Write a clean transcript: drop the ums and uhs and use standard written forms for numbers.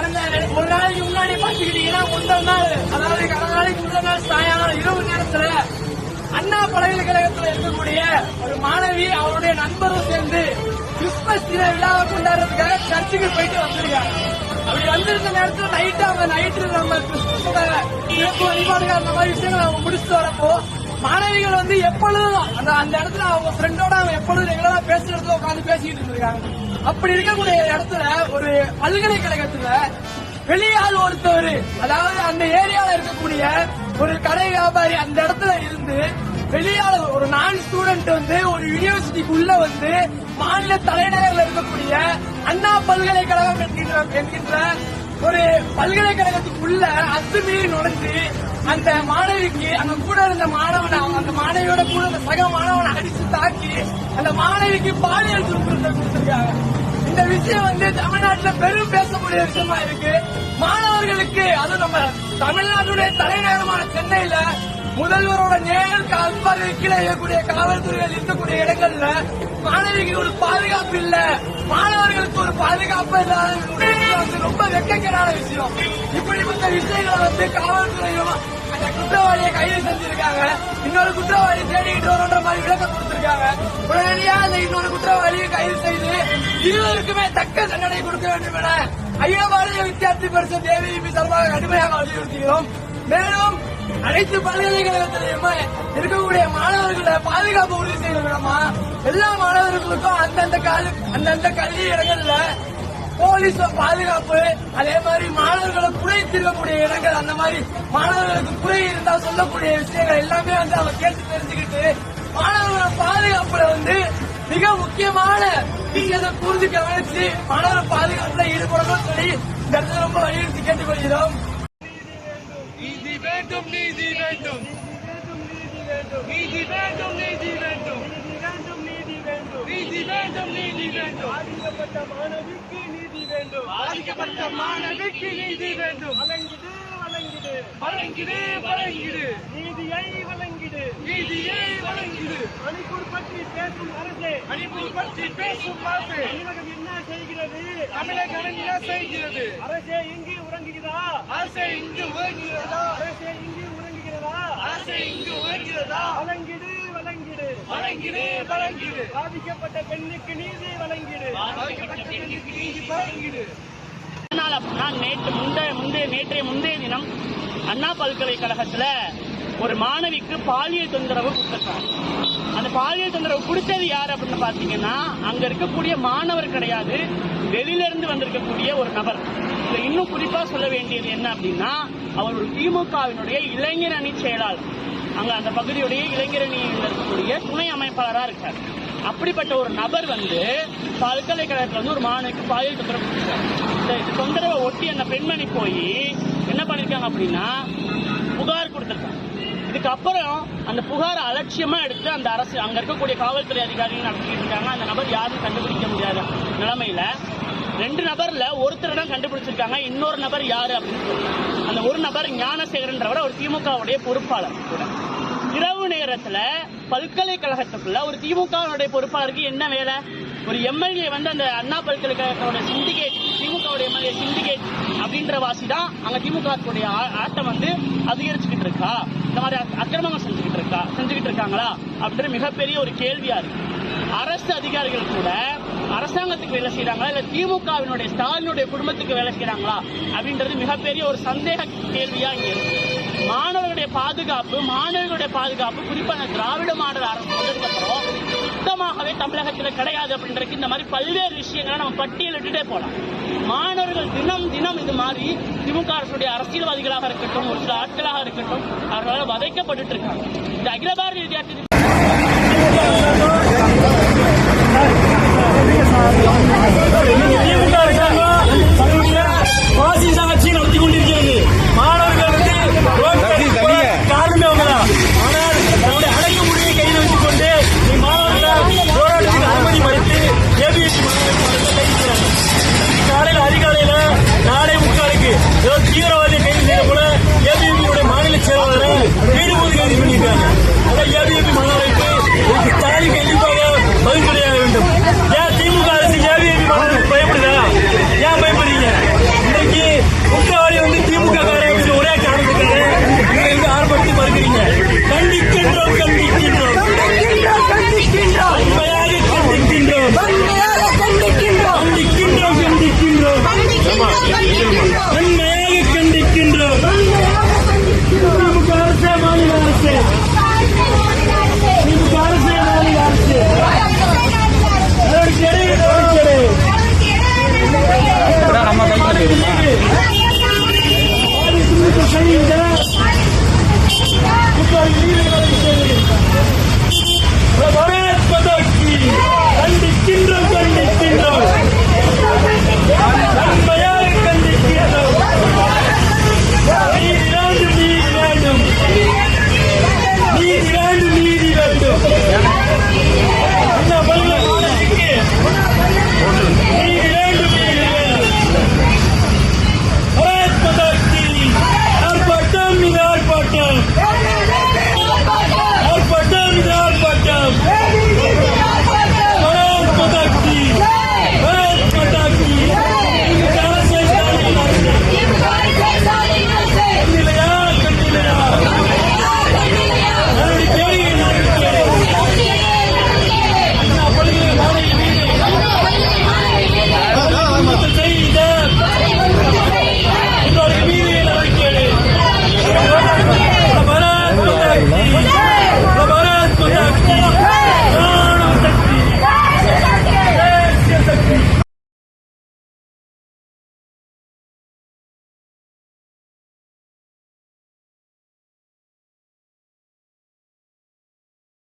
கடந்த ஒரு நாளைக்கு முன்னாடி பாத்துக்கிட்டீங்கன்னா முதல் நாள், அதாவது கடந்த நாளைக்கு முதல் நாள் சாயங்காலம் இரவு நேரத்துல அண்ணா பல்கலைக்கழகத்தில் இருக்கக்கூடிய ஒரு மாணவி அவருடைய நண்பரும் சேர்ந்து கிறிஸ்துமஸ் தின விழாவை கொண்டாடுறதுக்காக சர்ச்சுக்கு போயிட்டு வந்திருக்காங்க. அப்படி வந்திருந்த நேரத்தில் நைட்டு நம்ம கிறிஸ்துமஸோட சிறப்பு வழிபாடுகள் அந்த மாதிரி விஷயங்களை அவங்க முடிச்சுட்டு வரப்போ மாணவிகள் வந்து எப்பொழுதும் அந்த இடத்துல அவங்க ஃப்ரெண்டோட அவங்க எப்பொழுதும் ரெகுலரா பேசுற இடத்துல உட்காந்து பேசிக்கிட்டு இருந்திருக்காங்க. அப்படி இருக்கக்கூடிய இடத்துல ஒரு பல்கலைக்கழகத்துல வெளியால் ஒருத்தவர், அதாவது அந்த ஏரியால இருக்கக்கூடிய ஒரு கடை வியாபாரி அந்த இடத்துல இருந்து வெளியால ஒரு நான் ஸ்டூடெண்ட் வந்து ஒரு யூனிவர்சிட்டிக்குள்ள வந்து மாநில தலைநகரில் இருக்கக்கூடிய அண்ணா பல்கலைக்கழகம் என்கின்ற ஒரு பல்கலைக்கழகத்துக்குள்ள அத்துமீறி நுழைஞ்சு அந்த மாணவிக்கு அங்க கூட இருந்த மாணவனை, அந்த மாணவியோட கூட அந்த சக மாணவனை அடிச்சு தாக்கி அந்த மாணவிக்கு பாலியல் துன்புறுத்தல் கொடுத்திருக்காங்க. இந்த விஷயம் வந்து தமிழ்நாட்டுல பெரும் பேசக்கூடிய விஷயமா இருக்கு. மாணவர்களுக்கு அது நம்ம தமிழ்நாட்டுடைய தலைநகரமான சென்னையில முதல்வரோட நேர் கால்பாதை கீழே இருக்கக்கூடிய காவல்துறைகள் இருக்கக்கூடிய இடங்கள்ல மாணவிக்கு ஒரு பாதுகாப்பு இல்ல, மாணவர்களுக்கு ஒரு பாதுகாப்பு இல்லாத ரொம்ப வெட்கக்கேடான விஷயம். இப்படிப்பட்ட விஷயங்களை வந்து காவல்துறையும் அந்த குற்றவாளியை கைது செஞ்சிருக்காங்க. இன்னொரு குற்றவாளி தேடிக்கிட்டு வரோன்ற மாதிரி விளக்கம் கொடுத்திருக்காங்க. உடனடியாக அந்த இன்னொரு குற்றவாளியை கைது செய்து இருவருக்குமே தக்க தண்டனை கொடுக்க வேண்டும் என அகில பாரதிய வித்தியார்த்தி பரிஷத் ஏபிவிபி சார்பாக கடுமையாக வலியுறுத்துகிறோம். மேலும் அனைத்து பல்கலைக்கழகத்திலையுமே இருக்கக்கூடிய மாணவர்களை பாதுகாப்பு உறுதி செய்ய வேண்டுமா, எல்லா மாணவர்களுக்கும் அந்தந்த கல்வி இடங்கள்ல போலீஸ் பாதுகாப்பு, அதே மாதிரி மாணவர்களை குறை தீர்க்கக்கூடிய இடங்கள், அந்த மாதிரி மாணவர்களுக்கு குறை இருந்தா சொல்லக்கூடிய விஷயங்கள் எல்லாமே வந்து அவங்க கேட்டு தெரிஞ்சுக்கிட்டு மாணவர்களோட பாதுகாப்புல வந்து மிக முக்கியமான விஷயத்தை புரிஞ்சு கவனிச்சு மாணவர் பாதுகாப்புல ஈடுபடணும்னு சொல்லி இந்த இடத்துல ரொம்ப வலியுறுத்தி கேட்டுக்கொள்கிறோம். நீதி வேண்டும், நீதி வேண்டும், நீதி வேண்டும், நீதி வேண்டும், நீதி வேண்டும், நீதி வேண்டும். பாதிக்கப்பட்ட மாணவிக்கு நீதி வேண்டும், பாதிக்கப்பட்ட மாணவிக்கு நீதி வேண்டும். வழங்கிடு வழங்கிடு வழங்கிடு வழங்கிடு, நீதியை வழங்கிடு, நீதியை வழங்கிடு. மணிப்பூர் பற்றி பேசும் அரசே, மணிப்பூர் பற்றி பேசும் அரசே, தமிழகம் என்ன செய்கிறது, தமிழகம் என்ன செய்கிறது? அரசே இங்கு உறங்குகிறதா, அரசே இங்கு உறங்குகிறதா, அரசே இங்கு உறங்குகிறதா, அரசே இங்கு உறங்குகிறதா? வழங்கிடு வழங்கிடு வழங்கிடு வழங்கிடு, பாதிக்கப்பட்ட பெண்ணுக்கு நீதி வழங்கிடு, பாதிக்கப்பட்ட பெண்ணுக்கு நீதி வழங்கிடு. முந்தைய தினம் அண்ணா பல்கலைக்கழகத்துல ஒரு மாணவிக்கு பாலியல் தொந்தரவு கொடுத்திருக்காங்க. அந்த பாலியல் தொந்தரவு கொடுத்தது யார் அப்படின்னு பாத்தீங்கன்னா அங்க இருக்கக்கூடிய மாணவர் கிடையாது, வெளியில இருந்து வந்திருக்கக்கூடிய ஒரு நபர். இன்னும் குறிப்பா சொல்ல வேண்டியது என்ன அப்படின்னா அவர் ஒரு திமுகவினுடைய இளைஞர் அணி செயலாளர், அங்க அந்த பகுதியுடைய இளைஞர் அணியில் இருக்கக்கூடிய துணை அமைப்பாளரா இருக்காரு. அப்படிப்பட்ட ஒரு நபர் வந்து பல்கலைக்கழகத்துல வந்து ஒரு மாணவிக்கு பாலியல் தொந்தரவு கொடுத்தார். இந்த தொந்தரவை ஒட்டி அந்த பெண்மணி போய் என்ன பண்ணிருக்காங்க அப்படின்னா புகார் கொடுத்திருக்காங்க. இதுக்கப்புறம் அந்த புகாரை அலட்சியமா எடுத்து அந்த அரசு அங்க இருக்கக்கூடிய காவல்துறை அதிகாரிகள் நடத்திட்டு இருக்காங்க. அந்த நபர் யாரும் கண்டுபிடிக்க முடியாத நிலைமையில 2 நபர்ல ஒருத்தர் தான் கண்டுபிடிச்சிருக்காங்க. இன்னொரு நபர் யாரு அப்படின்னு சொல்லி அந்த ஒரு நபர் ஞானசேகரன்றவர் ஒரு திமுகவுடைய பொறுப்பாளர் கூட. இரவு நேரத்துல பல்கலைக்கழகத்துக்குள்ள ஒரு திமுகவுடைய பொறுப்பாளருக்கு என்ன வேலை? ஒரு எம்எல்ஏ வந்து அந்த அண்ணா பல்கலைக்கழகத்தோட சிண்டிகேட், திமுகவுடைய எம்எல்ஏ சிண்டிகேட் அப்படின்ற வாசி தான் அங்க திமுக ஆட்டம் வந்து அதிகரிச்சுக்கிட்டு இருக்கா, இந்த மாதிரி அக்கிரமங்கள் செஞ்சுக்கிட்டு இருக்காங்களா அப்படின்ற மிகப்பெரிய ஒரு கேள்வியா இருக்கு. அரசு அதிகாரிகள் கூட அரசாங்கத்துக்கு வேலை செய்யறாங்களா இல்ல திமுகவினுடைய ஸ்டாலினுடைய குடும்பத்துக்கு வேலை செய்யறாங்களா அப்படின்றது மிகப்பெரிய ஒரு சந்தேக கேள்வியா இங்க இருக்கு. மாணவர்களுடைய பாதுகாப்பு குறிப்பாக திராவிட மாடல் அரசு வந்ததுக்கு அப்புறம் சுத்தமாகவே தமிழகத்தில் கிடையாது அப்படின்றது இந்த மாதிரி பல்வேறு விஷயங்களை நம்ம பட்டியலிட்டுட்டே போலாம். மாணவர்கள் தினம் இது மாதிரி திமுக அரசுடைய அரசியல்வாதிகளாக இருக்கட்டும், ஒரு சில ஆட்களாக இருக்கட்டும், அவர்களால் வதைக்கப்பட்டு இருக்காங்க. இந்த அகில பாரதிய வித்தியார்த்தி நடத்தி கொண்டிருக்கிறது. மாணவர்கள் காரணமே அவங்கதான். ஆனால் நம்முடைய அடக்குமுறையை கையில் வைத்துக் கொண்டு மாணவர்கள் போராட்டத்துக்கு அனுமதி மறுத்து ஏபிஎஸ்சி கைது காலையில் அதிகாலையில 4:45 ஏதோ தீவிரவாதியை கைது செய்த போல ஏபிஎஸ்சியுடைய மாநில செயலாளர் வீடு போது கைது பண்ணியிருக்காங்க. அதான் ஏபிஎஸ்சி மாணவர்களுக்கு ஸ்டாலின் கண்டிப்பாக பதில் கிடையாக வேண்டும். ஏன் திமுக அரசு ஏபிஎஸ்சி கண்டிக்கிறோம். உண்மையை